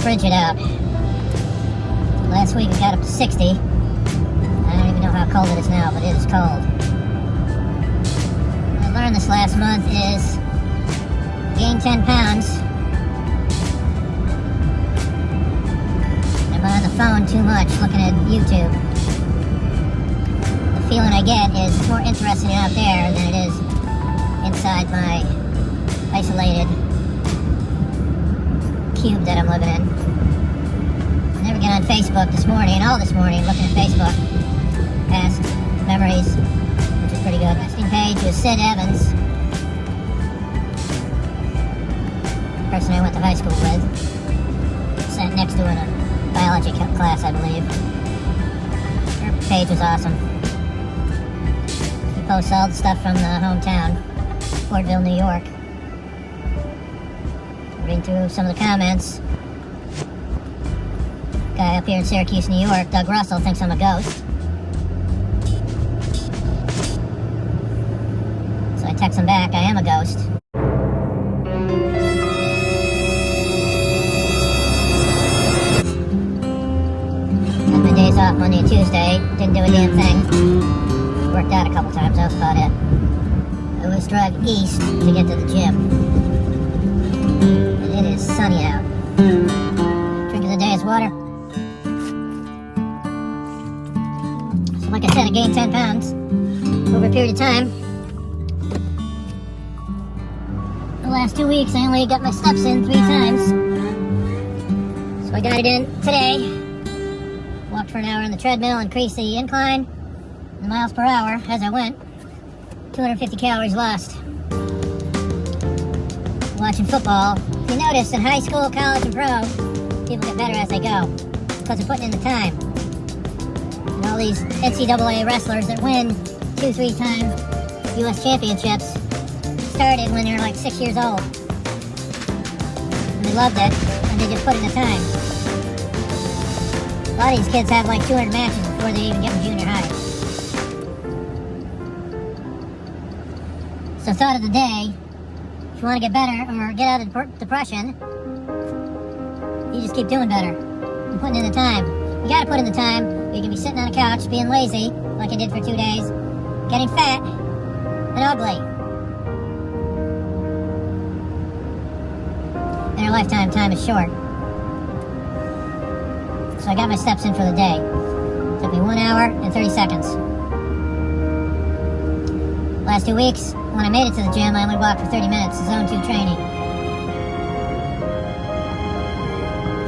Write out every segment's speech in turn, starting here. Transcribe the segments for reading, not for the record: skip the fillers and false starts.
frigid out. Last week it got up to 60. I don't even know how cold it is now, but it is cold. What I learned this last month is gain 10 pounds. I'm on the phone too much looking at YouTube. The feeling I get is it's more interesting out there than it is inside my isolated cube that I'm living in. I never get on Facebook this morning, looking at Facebook. Past memories, which is pretty good. Resting page was Sid Evans, the person I went to high school with. Sat next to in a biology class, I believe. Her page was awesome. She posts all the stuff from the hometown, Fortville, New York. Reading through some of the comments. Guy up here in Syracuse, New York, Doug Russell, thinks I'm a ghost. So I text him back, I am a ghost. Had my days off Monday and Tuesday, didn't do a damn thing. Worked out a couple times, that was about it. I was driving east to get to the gym. It is sunny out. Drink of the day is water. So like I said, I gained 10 pounds over a period of time. The last 2 weeks, I only got my steps in 3 times. So I got it in today. Walked for an hour on the treadmill, increased the incline, the miles per hour as I went. 250 calories lost. Watching football. If you notice, in high school, college, and pro, people get better as they go because they're putting in the time. And all these NCAA wrestlers that win 2-3 times U.S. championships started when they were like 6 years old. And they loved it, and they just put in the time. A lot of these kids have like 200 matches before they even get in junior high. So thought of the day, if you want to get better or get out of depression, you just keep doing better and putting in the time. You got to put in the time. You can be sitting on a couch being lazy, like I did for 2 days, getting fat and ugly. In our lifetime, time is short. So I got my steps in for the day. It took me 1 hour and 30 seconds. Last 2 weeks, when I made it to the gym, I only walked for 30 minutes, zone 2 training.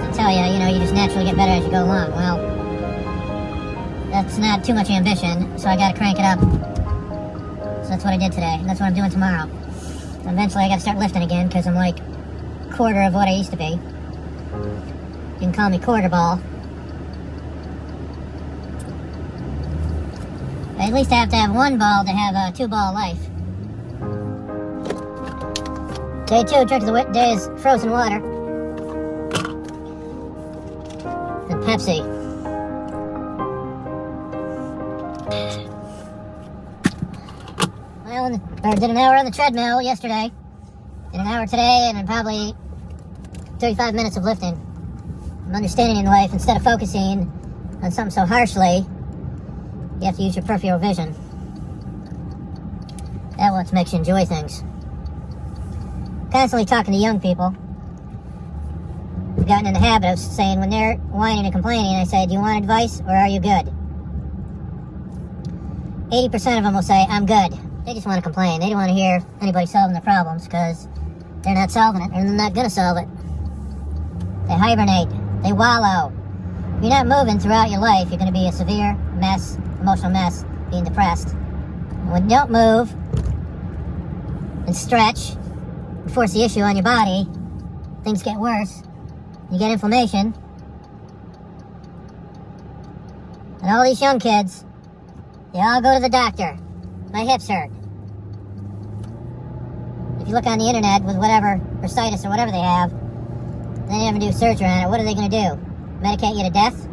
I tell you, you just naturally get better as you go along. Well, that's not too much ambition, so I gotta crank it up. So that's what I did today, and that's what I'm doing tomorrow. So eventually I gotta start lifting again, because I'm like a quarter of what I used to be. You can call me quarter ball. But at least I have to have 1 ball to have a 2-ball life. Day 2, drink of the day is frozen water. And Pepsi. I did an hour on the treadmill yesterday. Did an hour today, and then probably 35 minutes of lifting. I'm understanding in life, instead of focusing on something so harshly, you have to use your peripheral vision. That what makes you enjoy things. Constantly talking to young people. I've gotten in the habit of saying, when they're whining and complaining, I say, do you want advice or are you good? 80% of them will say, I'm good. They just want to complain. They don't want to hear anybody solving their problems because they're not solving it, and they're not going to solve it. They hibernate. They wallow. If you're not moving throughout your life, you're going to be a severe mess, emotional mess, being depressed. And when you don't move and stretch and force the issue on your body, things get worse. You get inflammation. And all these young kids, they all go to the doctor. My hips hurt. If you look on the internet with whatever bursitis or whatever they have, they never do surgery on it. What are they going to do? Medicate you to death?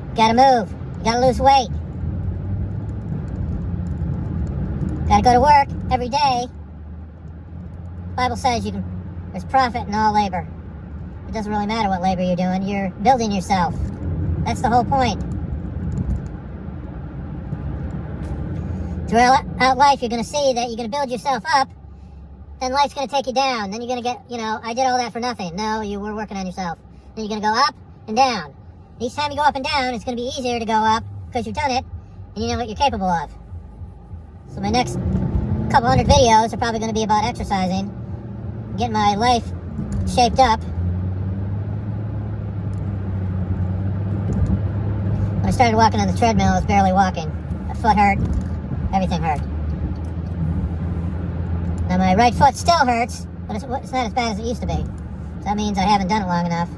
You gotta move. You gotta lose weight. Gotta go to work every day. The Bible says there's profit in all labor. It doesn't really matter what labor you're doing. You're building yourself. That's the whole point. Throughout life, you're going to see that you're going to build yourself up, then life's going to take you down. Then you're going to get, I did all that for nothing. No, you were working on yourself. Then you're going to go up and down. Each time you go up and down, it's going to be easier to go up because you've done it and you know what you're capable of. So my next couple hundred videos are probably going to be about exercising, getting my life shaped up. When I started walking on the treadmill, I was barely walking. My foot hurt. Everything hurt. Now my right foot still hurts, but it's not as bad as it used to be. So that means I haven't done it long enough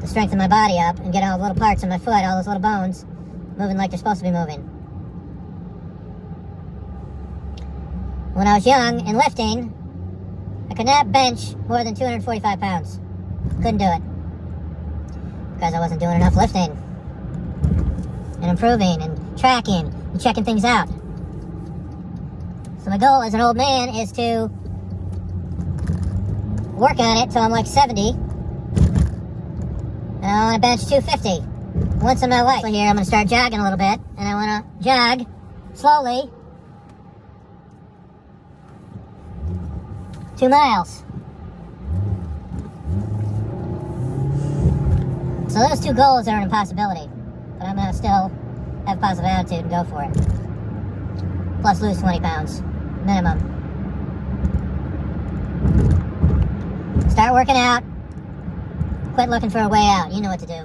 to strengthen my body up and get all the little parts of my foot, all those little bones, moving like they're supposed to be moving. When I was young and lifting, I could not bench more than 245 pounds. Couldn't do it. Because I wasn't doing enough lifting and improving and tracking and checking things out. So my goal as an old man is to work on it till I'm like 70. And I want to bench 250 once in my life. So here I'm going to start jogging a little bit. And I want to jog slowly 2 miles. So those 2 goals are an impossibility. But I'm going to still have a positive attitude and go for it. Plus lose 20 pounds. Minimum. Start working out. Quit looking for a way out. You know what to do.